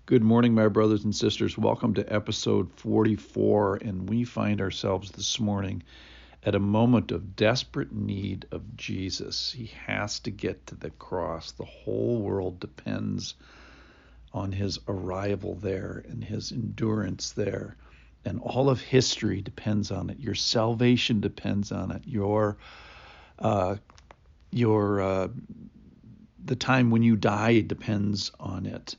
Good morning, my brothers and sisters. Welcome to episode 44, and we find ourselves this morning at a moment of desperate need of Jesus. He has to get to the cross. The whole world depends on his arrival there and his endurance there, and all of history depends on it. Your salvation depends on it. The time when you die depends on it.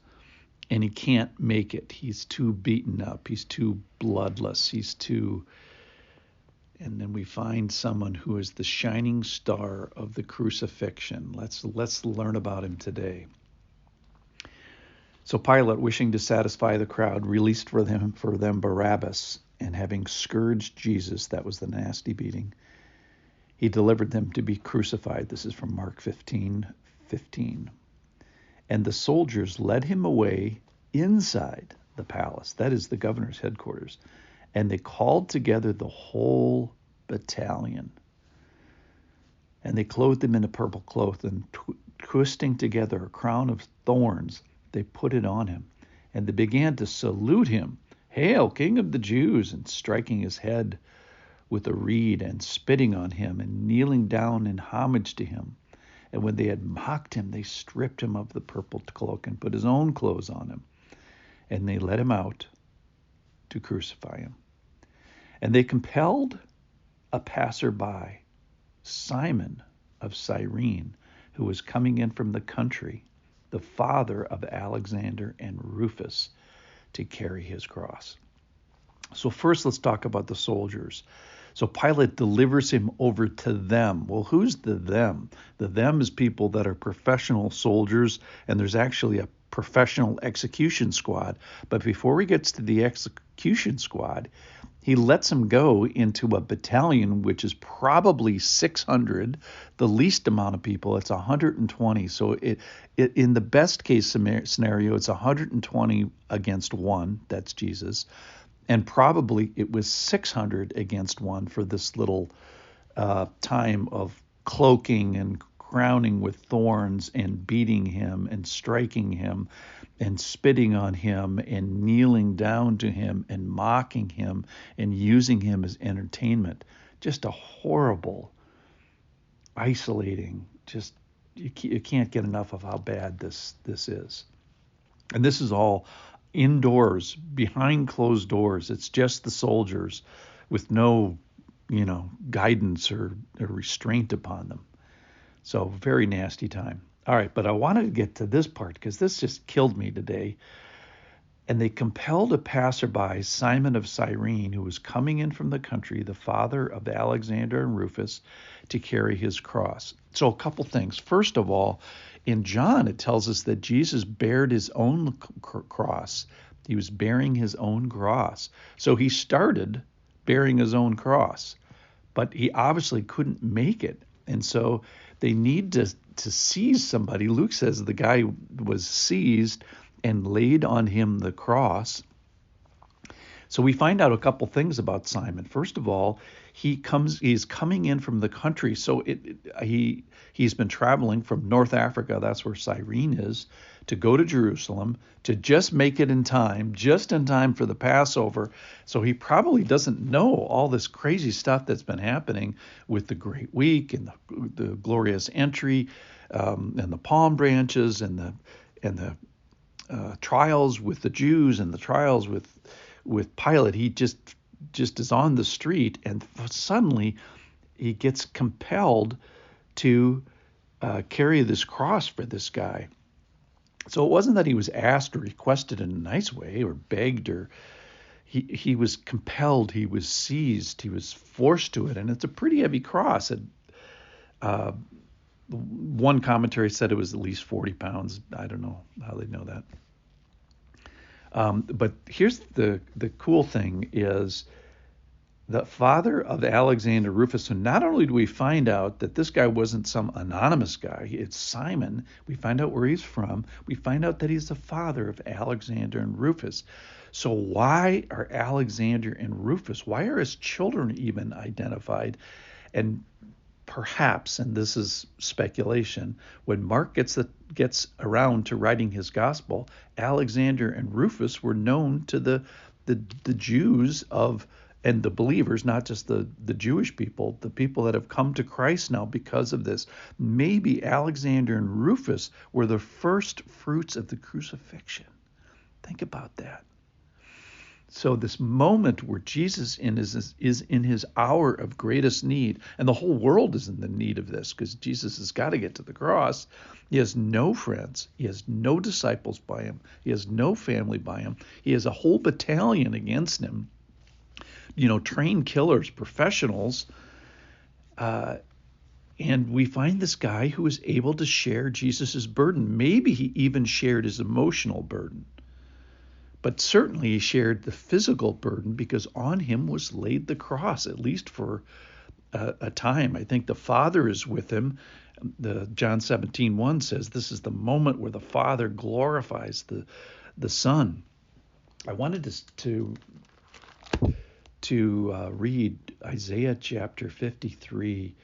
And he can't make it. He's too beaten up. He's too bloodless. And then we find someone who is the shining star of the crucifixion. Let's learn about him today. So Pilate, wishing to satisfy the crowd, released for them Barabbas, and having scourged Jesus, that was the nasty beating, he delivered them to be crucified. This is from Mark 15:15. And the soldiers led him away inside the palace, that is the governor's headquarters, and they called together the whole battalion. And they clothed him in a purple cloth, and twisting together a crown of thorns, they put it on him. And they began to salute him, "Hail, King of the Jews!" and striking his head with a reed, and spitting on him, and kneeling down in homage to him. And when they had mocked him, they stripped him of the purple cloak and put his own clothes on him. And they led him out to crucify him. And they compelled a passerby, Simon of Cyrene, who was coming in from the country, the father of Alexander and Rufus, to carry his cross. So first, let's talk about the soldiers. So Pilate delivers him over to them. Well, who's the them? The them is people that are professional soldiers, and there's actually a professional execution squad. But before he gets to the execution squad, he lets him go into a battalion, which is probably 600. The least amount of people, it's 120. So it in the best case scenario, it's 120 against one. That's Jesus. And probably it was 600 against one for this little time of cloaking and crowning with thorns and beating him and striking him and spitting on him and kneeling down to him and mocking him and using him as entertainment. Just a horrible, isolating, just you can't get enough of how bad this is. And this is all indoors, behind closed doors. It's just the soldiers with no, guidance or restraint upon them. So very nasty time. All right, but I wanted to get to this part because this just killed me today. And they compelled a passerby, Simon of Cyrene, who was coming in from the country, the father of Alexander and Rufus, to carry his cross. So a couple things. First of all, in John, it tells us that Jesus bared his own cross. He was bearing his own cross. So he started bearing his own cross, but he obviously couldn't make it. And so they need to seize somebody. Luke says the guy was seized and laid on him the cross. So we find out a couple things about Simon. First of all, he's coming in from the country. So he's been traveling from North Africa, that's where Cyrene is, to go to Jerusalem, to just make it in time, just in time for the Passover. So he probably doesn't know all this crazy stuff that's been happening with the Great Week and the glorious entry and the palm branches and the trials with the Jews and the trials with Pilate. He just is on the street, and suddenly he gets compelled to carry this cross for this guy. So it wasn't that he was asked or requested in a nice way or begged, or he was compelled, he was seized, he was forced to it, and it's a pretty heavy cross. One commentary said it was at least 40 pounds. I don't know how they know that. But here's the cool thing is the father of Alexander Rufus. So not only do we find out that this guy wasn't some anonymous guy, it's Simon. We find out where he's from. We find out that he's the father of Alexander and Rufus. So why are Alexander and Rufus, why are his children even identified? And perhaps, and this is speculation, when Mark gets around to writing his gospel, Alexander and Rufus were known to the Jews and the believers, not just the Jewish people, the people that have come to Christ now because of this. Maybe Alexander and Rufus were the first fruits of the crucifixion. Think about that. So this moment where Jesus is in his hour of greatest need, and the whole world is in the need of this because Jesus has got to get to the cross. He has no friends. He has no disciples by him. He has no family by him. He has a whole battalion against him. Trained killers, professionals. And we find this guy who is able to share Jesus's burden. Maybe he even shared his emotional burden. But certainly he shared the physical burden because on him was laid the cross, at least for a time. I think the Father is with him. The John 17:1 says this is the moment where the Father glorifies the Son. I wanted to read Isaiah chapter 53.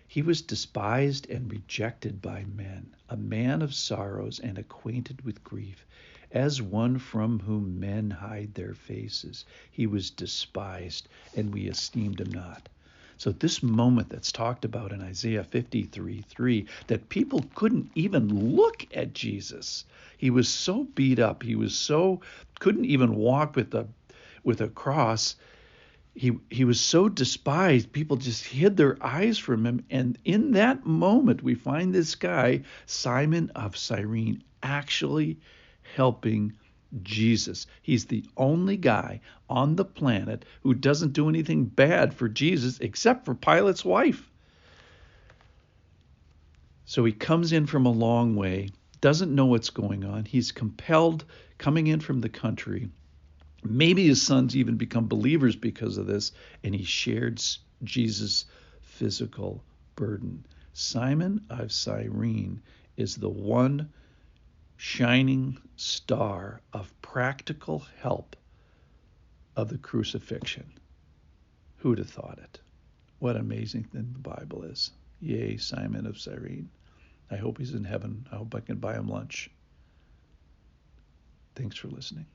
He was despised and rejected by men, a man of sorrows and acquainted with grief. As one from whom men hide their faces, he was despised, and we esteemed him not. So this moment that's talked about in Isaiah 53:3, that people couldn't even look at Jesus. He was so beat up. He was couldn't even walk with a cross. He was so despised, people just hid their eyes from him. And in that moment, we find this guy, Simon of Cyrene, actually helping Jesus. He's the only guy on the planet who doesn't do anything bad for Jesus except for Pilate's wife. So he comes in from a long way, doesn't know what's going on. He's compelled, coming in from the country. Maybe his sons even become believers because of this, and he shared Jesus' physical burden. Simon of Cyrene is the one shining star of practical help of the crucifixion. Who'd have thought it? What an amazing thing the Bible is. Yea, Simon of Cyrene. I hope he's in heaven. I hope I can buy him lunch. Thanks for listening.